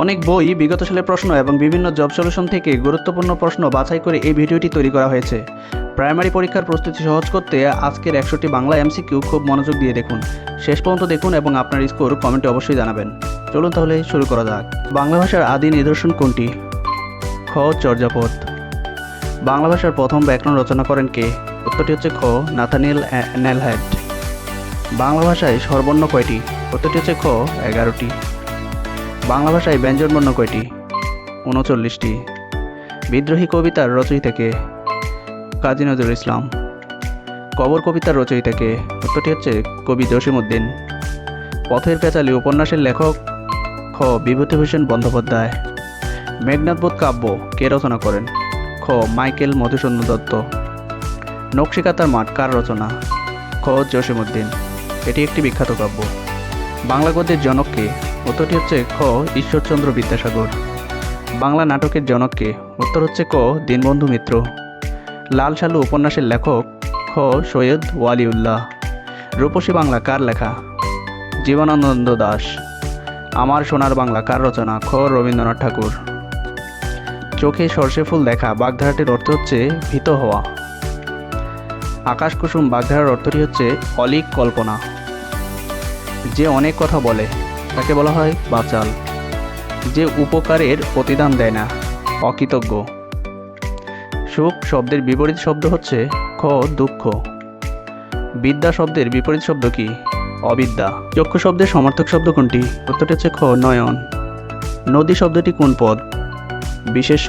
অনেক বই বিগত সালের প্রশ্ন এবং বিভিন্ন জব সলিউশন থেকে গুরুত্বপূর্ণ প্রশ্ন বাছাই করে এই ভিডিওটি তৈরি করা হয়েছে। প্রাইমারি পরীক্ষার প্রস্তুতি সহজ করতে আজকের 100টি বাংলা এমসিকিউ খুব মনোযোগ দিয়ে দেখুন, শেষ পর্যন্ত দেখুন এবং আপনার স্কোর কমেন্টে অবশ্যই জানাবেন। চলুন তাহলে শুরু করা যাক। বাংলা ভাষার আদি নিদর্শন কোনটি? খ. চর্যাপদ। বাংলা ভাষার প্রথম ব্যাকরণ রচনা করেন কে? উত্তরটি হচ্ছে খ. নাথানিয়েল নেলহ্যাড। বাংলা ভাষায় স্বরবর্ণ কয়টি? উত্তরটি হচ্ছে খ. 11টি। বাংলা ভাষায় ব্যঞ্জনবর্ণ কয়টি? 39টি। বিদ্রোহী কবিতার রচয়িতা কে? কাজী নজরুল ইসলাম। কবর কবিতার রচয়িতা কে? উত্তরটি হচ্ছে কবি জসিমউদ্দিন। পথের পেঁচালী উপন্যাসের লেখক? খ. বিভূতিভূষণ বন্দ্যোপাধ্যায়। মেঘনাদবধ কাব্য কে রচনা করেন? খ. মাইকেল মধুসূদন দত্ত। নকশিকাঁথার মাঠ কার রচনা? খ. জসিমউদ্দিন। এটি একটি বিখ্যাত কাব্য। বাংলা গদ্যের জনক কে? উত্তরটি হচ্ছে খ. ঈশ্বরচন্দ্র বিদ্যাসাগর। বাংলা নাটকের জনক কে? উত্তর হচ্ছে ক. দীনবন্ধু মিত্র। লাল সালু উপন্যাসের লেখক? খ. সৈয়দ ওয়ালিউল্লাহ। রূপসী বাংলা কার লেখা? জীবনানন্দ দাশ। আমার সোনার বাংলা কার রচনা? খ. রবীন্দ্রনাথ ঠাকুর। চোখে সর্ষে ফুল দেখা বাগধারাটির অর্থ হচ্ছে ভীত হওয়া। আকাশ কুসুম বাগধারার অর্থটি হচ্ছে অলীক কল্পনা। যে অনেক কথা বলে তাকে বলা হয় বাচাল। যে উপকারের প্রতিদান দেয় না অকৃতজ্ঞ। সুখ শব্দের বিপরীত শব্দ হচ্ছে খ. দুঃখ। বিদ্যা শব্দের বিপরীত শব্দ কি? অবিদ্যা। চক্ষু শব্দের সমার্থক শব্দ কোনটি? উত্তরটি হচ্ছে খ. নয়ন। নদী শব্দটি কোন পদ? বিশেষ্য।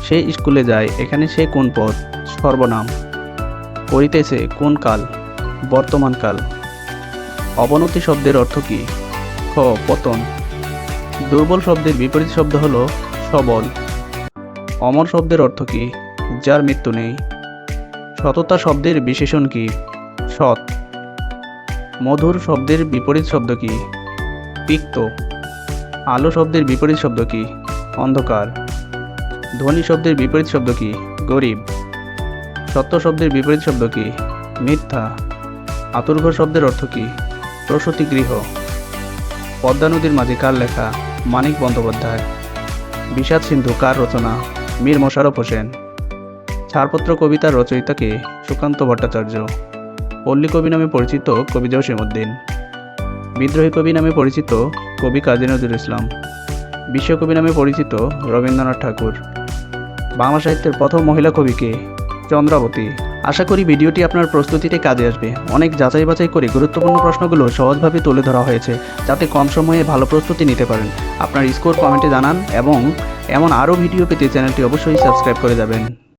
সে স্কুলে যায়, এখানে সে কোন পদ? সর্বনাম। করিতেছে কোন কাল? বর্তমান কাল। অবনতি শব্দের অর্থ কি? খ. পতন। দুর্বল শব্দের বিপরীত শব্দ হল সবল। অমর শব্দের অর্থ কি? যার মৃত্যু নেই। সততা শব্দের বিশেষণ কি? সৎ। মধুর শব্দের বিপরীত শব্দ কি? তিক্ত। আলো শব্দের বিপরীত শব্দ কি? অন্ধকার। ধনী শব্দের বিপরীত শব্দ কি? গরিব। সত্য শব্দের বিপরীত শব্দ কি? মিথ্যা। আতুরঘর শব্দের অর্থ কি? প্রসূতি গৃহ। পদ্মা নদীর মাঝি কার লেখা? মানিক বন্দ্যোপাধ্যায়। বিষাদ সিন্ধু কার রচনা? মীর মোশাররফ হোসেন। ছাড়পত্র কবিতার রচয়িতা কে? সুকান্ত ভট্টাচার্য। পল্লী কবি নামে পরিচিত কবি জসিমউদ্দিন। বিদ্রোহী কবি নামে পরিচিত কবি কাজী নজরুল ইসলাম। বিশ্বকবি নামে পরিচিত রবীন্দ্রনাথ ঠাকুর। বাংলা সাহিত্যের প্রথম মহিলা কবি কে? চন্দ্রাবতী। আশা করি ভিডিওটি আপনার প্রস্তুতিতে কাজে আসবে। অনেক যাচাই বাছাই করে গুরুত্বপূর্ণ প্রশ্নগুলো সহজভাবে তুলে ধরা হয়েছে, যাতে কম সময়ে ভালো প্রস্তুতি নিতে পারেন। আপনার স্কোর কমেন্টে জানান এবং এমন আরও ভিডিও পেতে চ্যানেলটি অবশ্যই সাবস্ক্রাইব করে যাবেন।